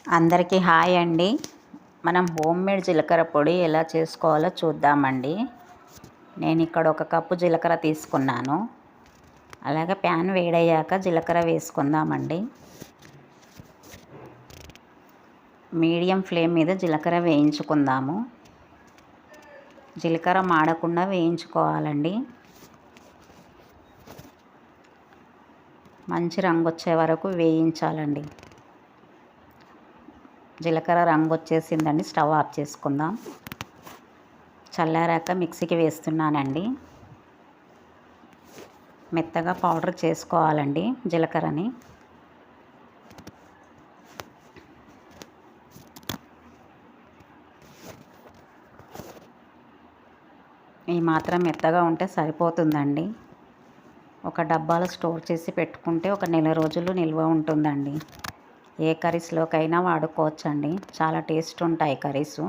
అందరికీ హాయ్ అండి. మనం హోమ్మేడ్ జీలకర్ర పొడి ఎలా చేసుకోవాలో చూద్దామండి. నేను ఇక్కడ 1 కప్పు జీలకర్ర తీసుకున్నాను. అలాగే ప్యాన్ వేడయ్యాక జీలకర్ర వేసుకుందామండి. మీడియం ఫ్లేమ్ మీద జీలకర్ర వేయించుకుందాము. జీలకర్ర మాడకుండా వేయించుకోవాలండి. మంచి రంగు వచ్చే వరకు వేయించాలండి. జీలకర్ర రంగు వచ్చేసిందండి. స్టవ్ ఆఫ్ చేసుకుందాం. చల్లారాక మిక్సీకి వేస్తున్నానండి. మెత్తగా పౌడర్ చేసుకోవాలండి జీలకర్రని. ఈ మాత్రం మెత్తగా ఉంటే సరిపోతుందండి. ఒక డబ్బాలో స్టోర్ చేసి పెట్టుకుంటే 1 నెల రోజులు నిల్వ ఉంటుందండి. ఏ కర్రీస్లోకైనా వాడుకోవచ్చండి. చాలా టేస్ట్ ఉంటాయి కర్రీసు.